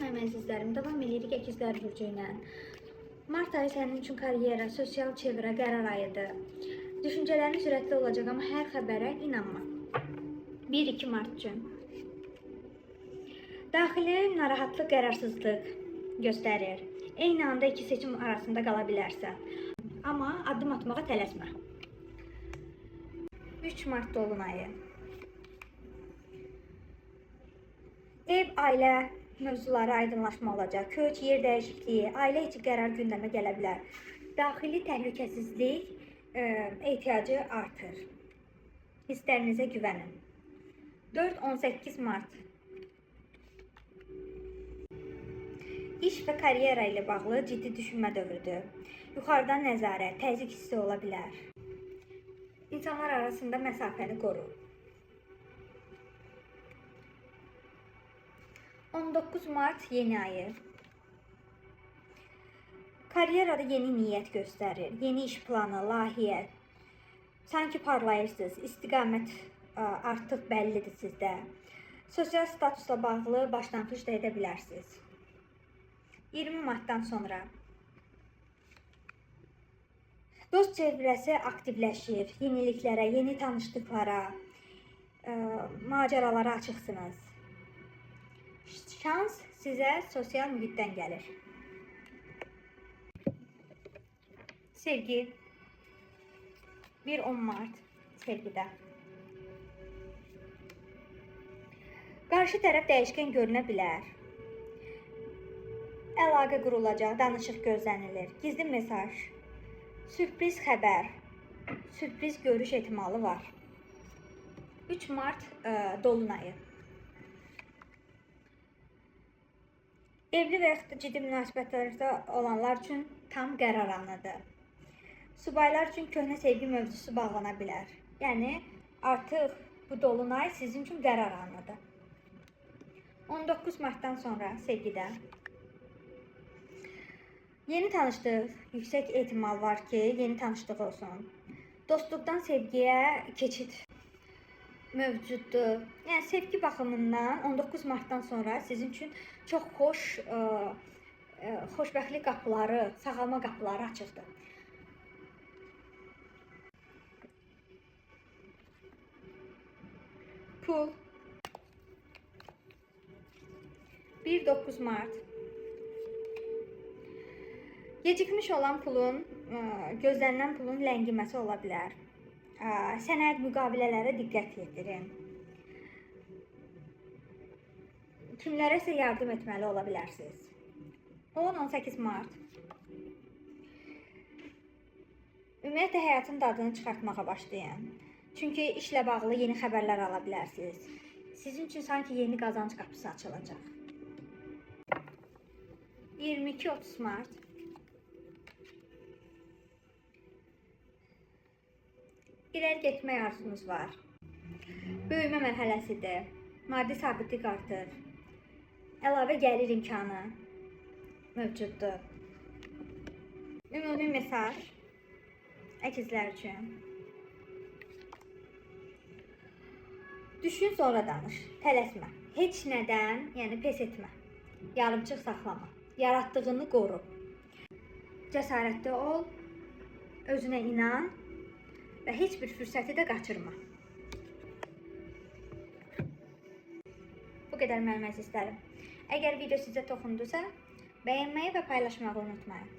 Salam mənim əzizlərim, davam edirik əkizlər burcu ilə. Mart ayı sənin üçün karyera, sosial çevrə, qərar ayıdır. Düşüncələrin sürətli olacaq, amma hər xəbərə inanma. 1-2 Mart üçün. Daxili narahatlıq, qərarsızlıq göstərir. Eyni anda iki seçim arasında qala bilərsən. Amma addım atmağa tələsmə. 3 Mart dolunayı. Ev, ailə mövzuları aydınlaşma olacaq. Köç, yer dəyişikliyi, ailə içi qərar gündəmə gələ bilər. Daxili təhlükəsizlik ehtiyacı artır. Hisslərinizə güvənin. 4-18 Mart. İş və karyera ilə bağlı ciddi düşünmə dövrüdür. Yuxarıdan nəzarət, təzyiq hissi ola bilər. İnsanlar arasında məsafəni qoru. 19 Mart yeni ayı. Karyerada yeni niyyət göstərir. Yeni iş planı, layihə. Sanki parlayırsınız. İstiqamət artıq bəllidir sizdə. Sosial statusla bağlı başlanğıc da edə bilərsiniz. 20 Martdan sonra. Dost çevrəsi aktivləşir. Yeniliklərə, yeni tanışlıqlara, macəralara açıqsınız. Şans sizə sosial mühitdən gəlir. Sevgi. 1-10 Mart sevgidə. Qarşı tərəf dəyişkən görünə bilər. Əlaqə qurulacaq, danışıq gözlənilir. Gizli mesaj, sürpriz xəbər, sürpriz görüş ehtimalı var. 3 Mart dolunayı. Evli və yaxud ciddi münasibətlərdə olanlar üçün tam qərar anıdır. Subaylar üçün köhnə sevgi mövzusu bağlana bilər. Yəni, artıq bu dolunay sizin üçün qərar anıdır. 19 Martdan sonra sevgidə. Yeni tanışlıq, yüksək ehtimal var ki, yeni tanışlıq olsun. Dostluqdan sevgiyə keçid mövcuddur. Yəni, sevgi baxımından 19 Martdan sonra sizin üçün çox xoşbəxtlik qapıları, sağalma qapıları açıqdır. Pul. 1-9 Mart. Gecikmiş olan pulun, gözlənilən pulun ləngiməsi ola bilər. Sənəd müqavilələrə diqqət yetirin. Kimlərəsə yardım etməli ola bilərsiniz. 10-18 Mart. Ümumiyyətlə, həyatın dadını çıxartmağa başlayın. Çünki işlə bağlı yeni xəbərlər ala bilərsiniz. Sizin üçün sanki yeni qazanc qapısı açılacaq. 22-30 Mart. İləri getmək arzunuz var. Böyümə mərhələsidir. Maddi sabitlik artır. Əlavə gəlir imkanı mövcuddur. Ümumi mesaj əkizlər üçün. Düşün, sonra danış. Tələsmə. Heç nədən, yəni pes etmə. Yarımçıq saxlama. Yaratdığını qoru. Cəsarətli ol. Özünə inan. Və heç bir fürsəti də qaçırma. Bu qədər mənim əzizlərim. Əgər video sizə toxundusa, bəyənməyi və paylaşmağı unutmayın.